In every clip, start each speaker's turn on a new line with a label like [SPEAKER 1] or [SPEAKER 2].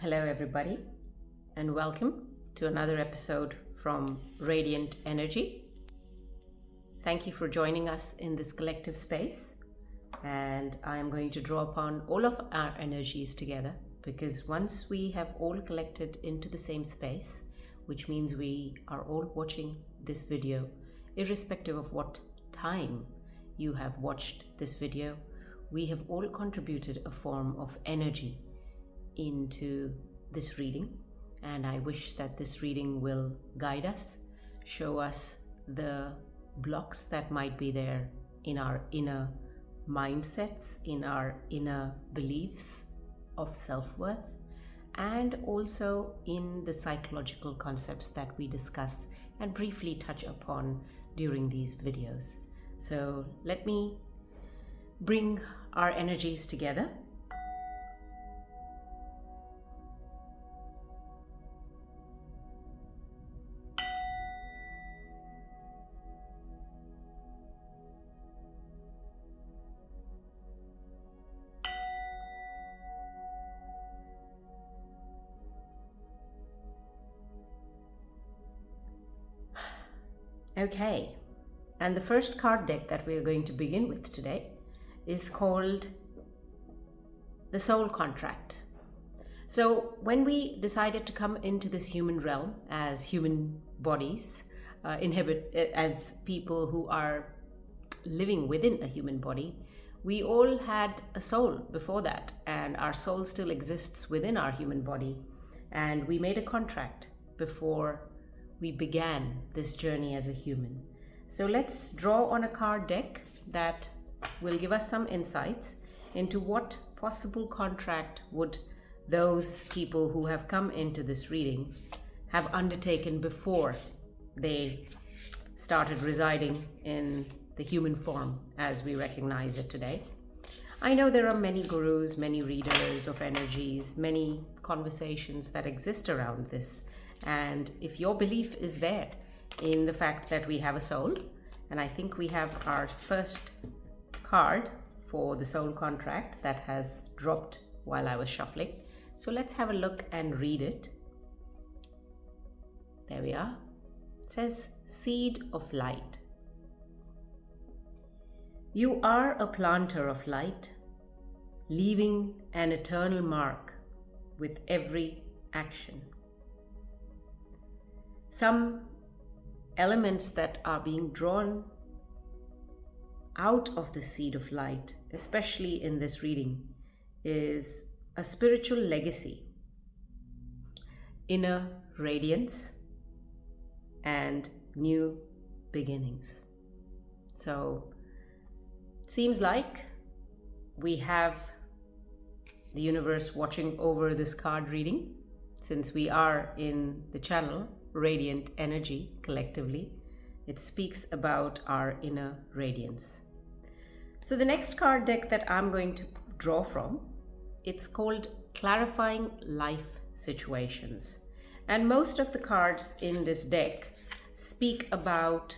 [SPEAKER 1] Hello, everybody, and welcome to another episode from Radiant Energy. Thank you for joining us in this collective space, and I am going to draw upon all of our energies together, because once we have all collected into the same space, which means we are all watching this video, irrespective of what time you have watched this video, we have all contributed a form of energy into this reading, and I wish that this reading will guide us, show us the blocks that might be there in our inner mindsets, in our inner beliefs of self-worth, and also in the psychological concepts that we discuss and briefly touch upon during these videos. So let me bring our energies together. Okay, and the first card deck that we are going to begin with today is called the Soul Contract. So when we decided to come into this human realm as human bodies, as people who are living within a human body, we all had a soul before that, and our soul still exists within our human body, and we made a contract before we began this journey as a human. So let's draw on a card deck that will give us some insights into what possible contract would those people who have come into this reading have undertaken before they started residing in the human form as we recognize it today. I know there are many gurus, many readers of energies, many conversations that exist around this. And if your belief is there in the fact that we have a soul, and I think we have our first card for the soul contract that has dropped while I was shuffling. So let's have a look and read it. There we are. It says, Seed of Light. You are a planter of light, leaving an eternal mark with every action. Some elements that are being drawn out of the seed of light, especially in this reading, is a spiritual legacy, inner radiance, and new beginnings. So it seems like we have the universe watching over this card reading, since we are in the channel Radiant Energy collectively. It speaks about our inner radiance. So the next card deck that I'm going to draw from, it's called Clarifying Life Situations. And most of the cards in this deck speak about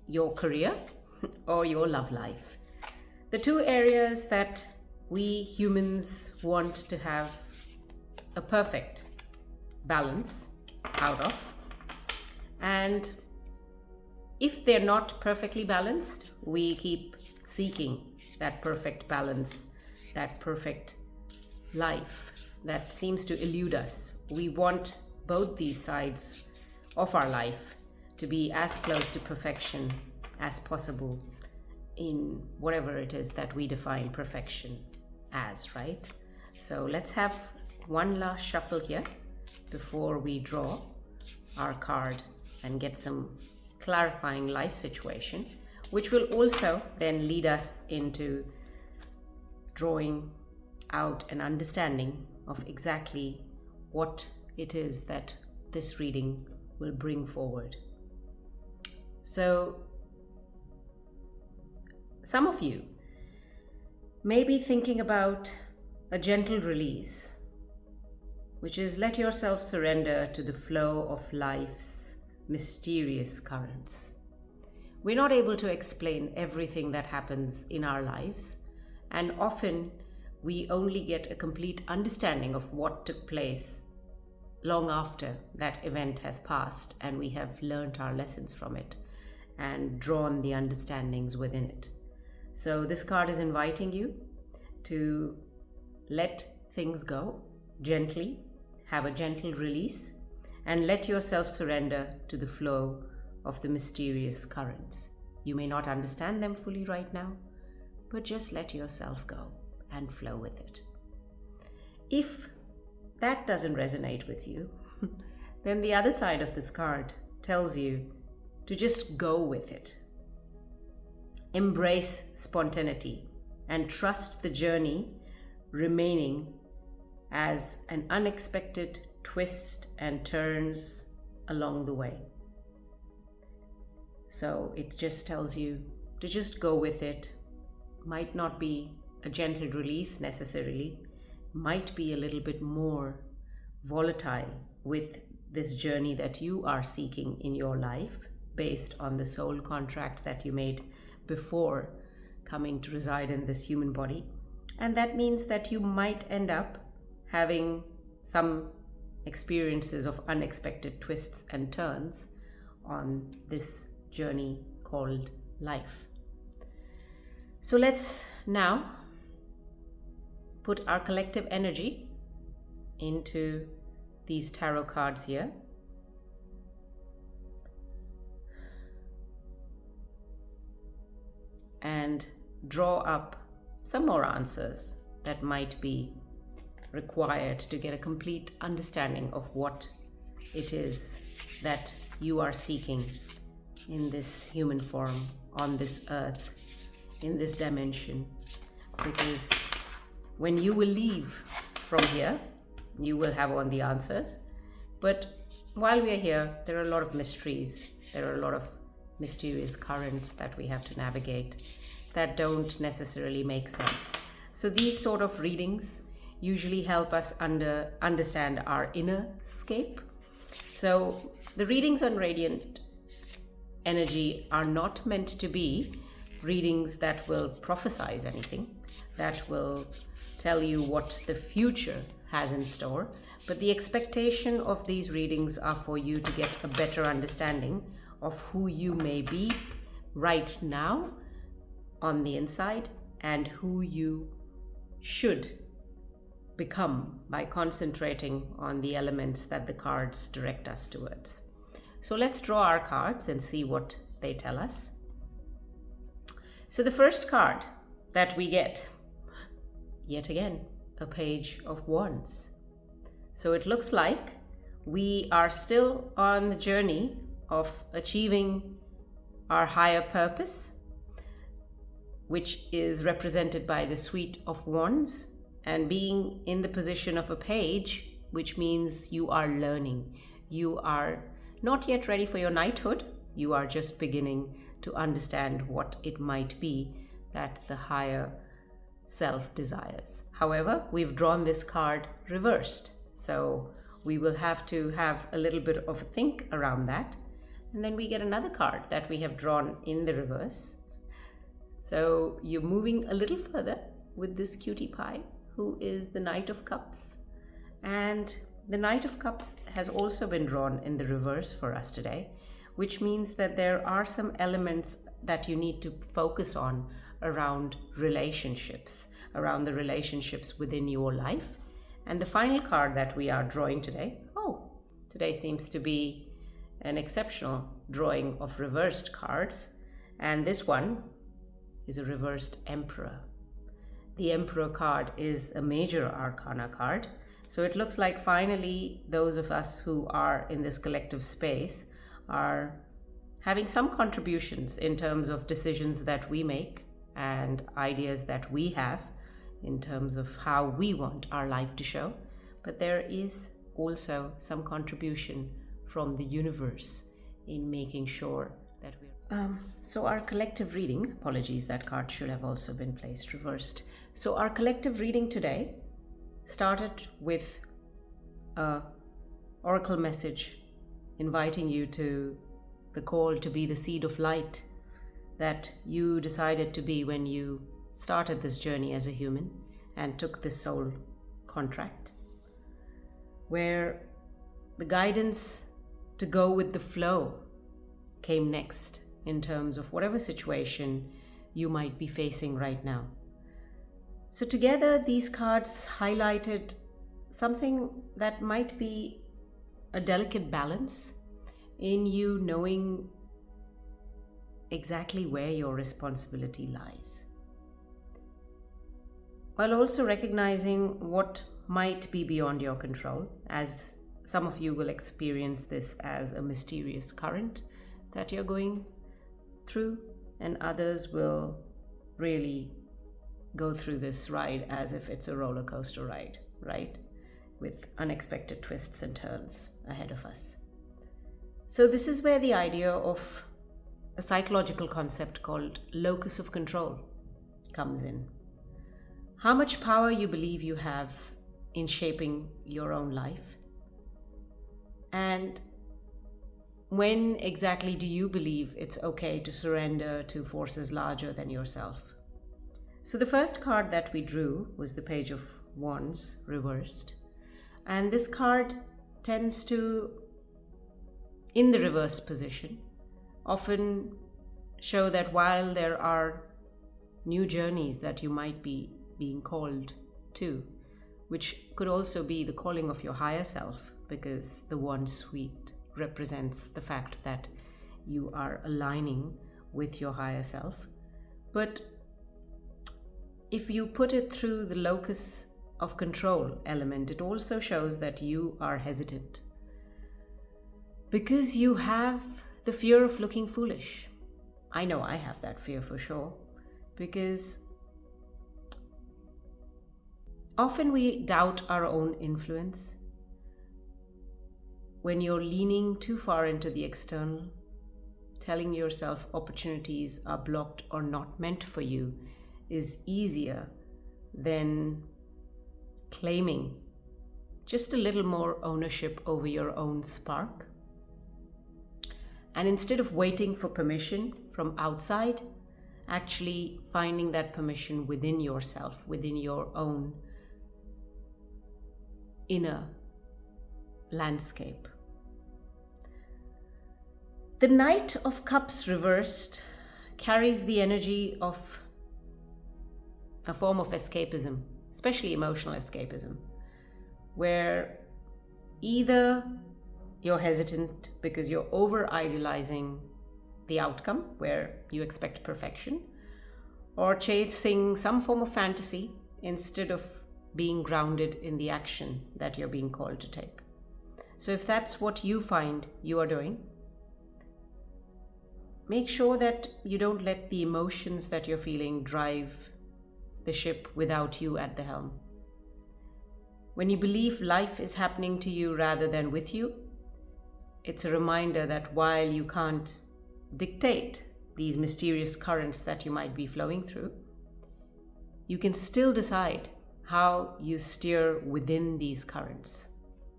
[SPEAKER 1] your career or your love life. The two areas that we humans want to have a perfect balance out of. And if they're not perfectly balanced, we keep seeking that perfect balance, that perfect life that seems to elude us. We want both these sides of our life to be as close to perfection as possible in whatever it is that we define perfection as, right? So let's have one last shuffle here before we draw our card and get some clarifying life situation, which will also then lead us into drawing out an understanding of exactly what it is that this reading will bring forward. So some of you may be thinking about a gentle release, which is let yourself surrender to the flow of life's mysterious currents. We're not able to explain everything that happens in our lives, and often we only get a complete understanding of what took place long after that event has passed and we have learned our lessons from it and drawn the understandings within it. So this card is inviting you to let things go gently, have a gentle release, and let yourself surrender to the flow of the mysterious currents. You may not understand them fully right now, but just let yourself go and flow with it. If that doesn't resonate with you, then the other side of this card tells you to just go with it. Embrace spontaneity and trust the journey remaining as an unexpected twist and turns along the way. So it just tells you to just go with it. Might not be a gentle release necessarily, might be a little bit more volatile with this journey that you are seeking in your life based on the soul contract that you made before coming to reside in this human body. And that means that you might end up having some experiences of unexpected twists and turns on this journey called life. So let's now put our collective energy into these tarot cards here. And draw up some more answers that might be required to get a complete understanding of what it is that you are seeking in this human form, on this earth, in this dimension. Because when you will leave from here, you will have all the answers. But while we are here, there are a lot of mysteries. There are a lot of mysterious currents that we have to navigate that don't necessarily make sense. So these sort of readings usually help us understand our inner scape. So the readings on radiant energy are not meant to be readings that will prophesize anything, that will tell you what the future has in store. But the expectation of these readings are for you to get a better understanding of who you may be right now on the inside and who you should become by concentrating on the elements that the cards direct us towards. So let's draw our cards and see what they tell us. So the first card that we get, yet again, a Page of Wands. So it looks like we are still on the journey of achieving our higher purpose, which is represented by the Suite of Wands, and being in the position of a page, which means you are learning. You are not yet ready for your knighthood. You are just beginning to understand what it might be that the higher self desires. However, we've drawn this card reversed, so we will have to have a little bit of a think around that. And then we get another card that we have drawn in the reverse. So you're moving a little further with this cutie pie, who is the Knight of Cups. And the Knight of Cups has also been drawn in the reverse for us today, which means that there are some elements that you need to focus on around relationships, around the relationships within your life. And the final card that we are drawing today, today seems to be an exceptional drawing of reversed cards. And this one is a reversed Emperor. The Emperor card is a major arcana card. So it looks like finally those of us who are in this collective space are having some contributions in terms of decisions that we make and ideas that we have in terms of how we want our life to show. But there is also some contribution from the universe in making sure that we're... So our collective reading, apologies, that card should have also been placed reversed. So our collective reading today started with an oracle message inviting you to the call to be the seed of light that you decided to be when you started this journey as a human. and took this soul contract, where the guidance to go with the flow came next in terms of whatever situation you might be facing right now. So together, these cards highlighted something that might be a delicate balance in you knowing exactly where your responsibility lies, while also recognizing what might be beyond your control, as some of you will experience this as a mysterious current that you're going through, and others will really go through this ride as if it's a roller coaster ride, right? With unexpected twists and turns ahead of us. So this is where the idea of a psychological concept called locus of control comes in. How much power you believe you have in shaping your own life, and when exactly do you believe it's okay to surrender to forces larger than yourself? So the first card that we drew was the Page of Wands reversed. And this card tends to, in the reversed position, often show that while there are new journeys that you might be being called to, which could also be the calling of your higher self, because the Wand suite represents the fact that you are aligning with your higher self. But if you put it through the locus of control element, it also shows that you are hesitant because you have the fear of looking foolish. I know I have that fear for sure, because often we doubt our own influence. When you're leaning too far into the external, telling yourself opportunities are blocked or not meant for you is easier than claiming just a little more ownership over your own spark. And instead of waiting for permission from outside, actually finding that permission within yourself, within your own inner landscape. The Knight of Cups reversed carries the energy of a form of escapism, especially emotional escapism, where either you're hesitant because you're over-idealizing the outcome, where you expect perfection, or chasing some form of fantasy instead of being grounded in the action that you're being called to take. So if that's what you find you are doing, make sure that you don't let the emotions that you're feeling drive the ship without you at the helm. When you believe life is happening to you rather than with you, it's a reminder that while you can't dictate these mysterious currents that you might be flowing through, you can still decide how you steer within these currents.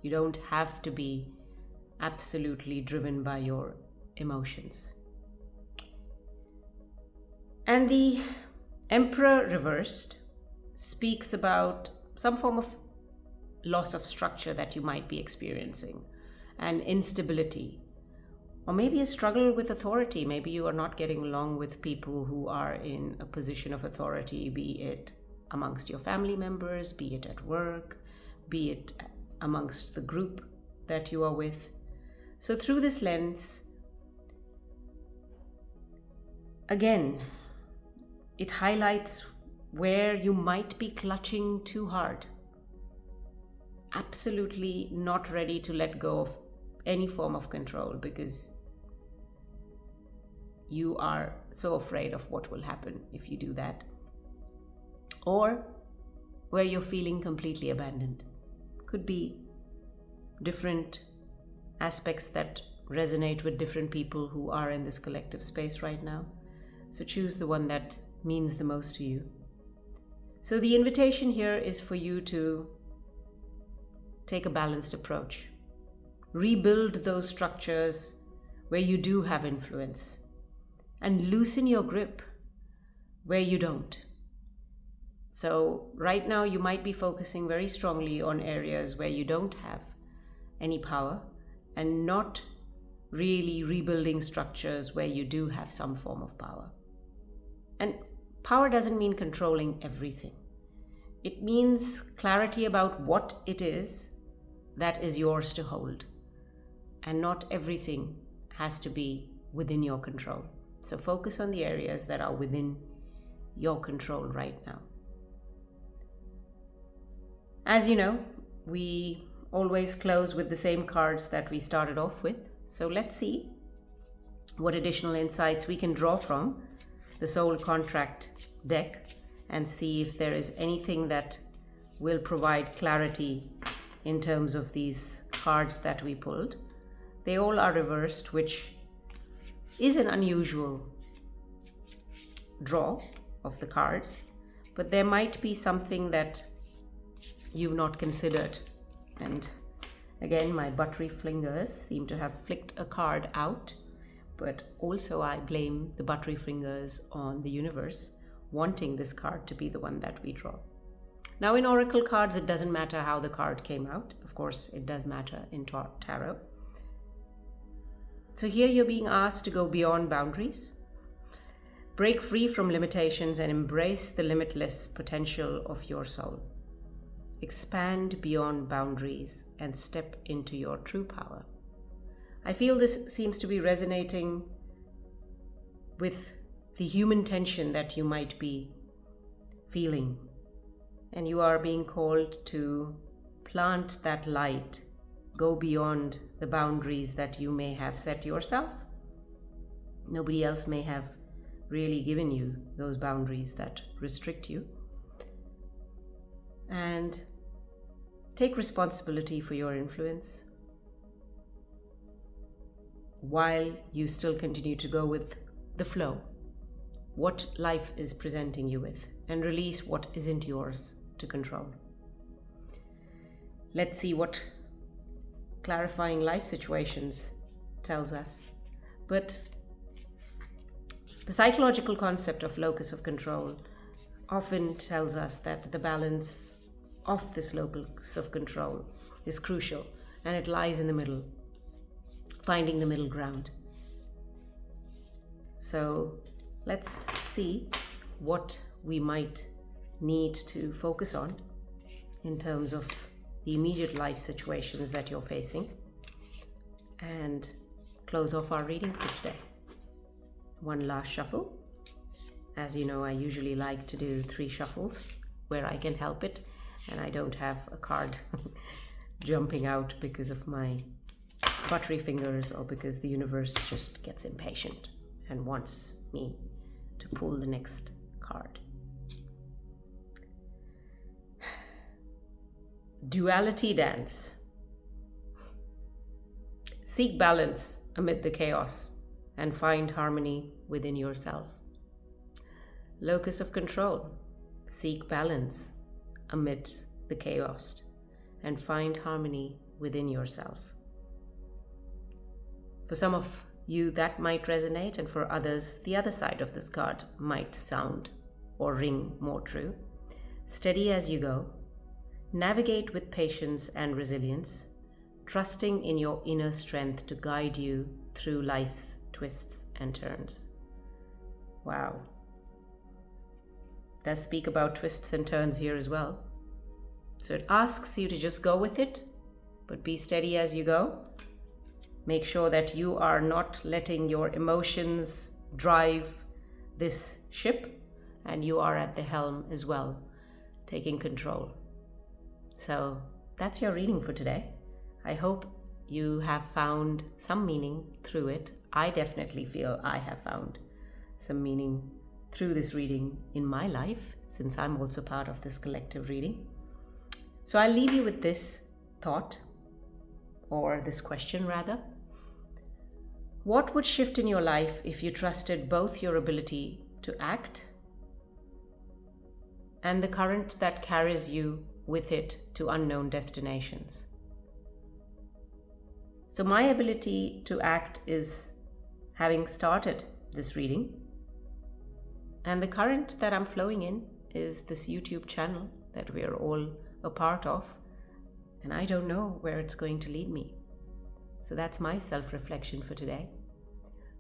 [SPEAKER 1] You don't have to be absolutely driven by your emotions. And the Emperor reversed speaks about some form of loss of structure that you might be experiencing, and instability, or maybe a struggle with authority. Maybe you are not getting along with people who are in a position of authority, be it amongst your family members, be it at work, be it amongst the group that you are with. So through this lens, again, it highlights where you might be clutching too hard, absolutely not ready to let go of any form of control because you are so afraid of what will happen if you do that, or where you're feeling completely abandoned. Could be different aspects that resonate with different people who are in this collective space right now. So choose the one that means the most to you. So the invitation here is for you to take a balanced approach. Rebuild those structures where you do have influence, and loosen your grip where you don't. So right now you might be focusing very strongly on areas where you don't have any power and not really rebuilding structures where you do have some form of power. And power doesn't mean controlling everything. It means clarity about what it is that is yours to hold. And not everything has to be within your control. So focus on the areas that are within your control right now. As you know, we always close with the same cards that we started off with. So let's see what additional insights we can draw from the Soul Contract deck and see if there is anything that will provide clarity in terms of these cards that we pulled. They all are reversed, which is an unusual draw of the cards, but there might be something that you've not considered. And again, my buttery fingers seem to have flicked a card out, but also I blame the buttery fingers on the universe wanting this card to be the one that we draw. Now in oracle cards, it doesn't matter how the card came out. Of course, it does matter in tarot. So here you're being asked to go beyond boundaries, break free from limitations, and embrace the limitless potential of your soul. Expand beyond boundaries and step into your true power. I feel this seems to be resonating with the human tension that you might be feeling. And you are being called to plant that light, go beyond the boundaries that you may have set yourself. Nobody else may have really given you those boundaries that restrict you. And take responsibility for your influence while you still continue to go with the flow, what life is presenting you with, and release what isn't yours to control. Let's see what clarifying life situations tells us. But the psychological concept of locus of control often tells us that the balance of this locus of control is crucial, and it lies in the middle, finding the middle ground. So let's see what we might need to focus on in terms of the immediate life situations that you're facing, and close off our reading for today. One last shuffle. As you know, I usually like to do 3 shuffles where I can help it, and I don't have a card jumping out because of my buttery fingers or because the universe just gets impatient and wants me to pull the next card. Duality dance. Seek balance amid the chaos and find harmony within yourself. Locus of control. Seek balance amid the chaos and find harmony within yourself. For some of you, that might resonate, and for others, the other side of this card might sound or ring more true. Steady as you go. Navigate with patience and resilience, trusting in your inner strength to guide you through life's twists and turns. Wow. It does speak about twists and turns here as well. So it asks you to just go with it, but be steady as you go. Make sure that you are not letting your emotions drive this ship, and you are at the helm as well, taking control. So that's your reading for today. I hope you have found some meaning through it. I definitely feel I have found some meaning through this reading in my life, since I'm also part of this collective reading. So I'll leave you with this thought, or this question rather. What would shift in your life if you trusted both your ability to act and the current that carries you with it to unknown destinations? So my ability to act is having started this reading, and the current that I'm flowing in is this YouTube channel that we are all a part of, and I don't know where it's going to lead me. So that's my self-reflection for today.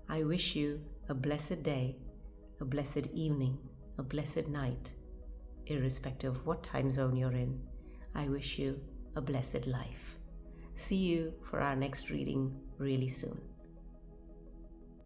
[SPEAKER 1] I wish you a blessed day, a blessed evening, a blessed night, irrespective of what time zone you're in. I wish you a blessed life. See you for our next reading really soon.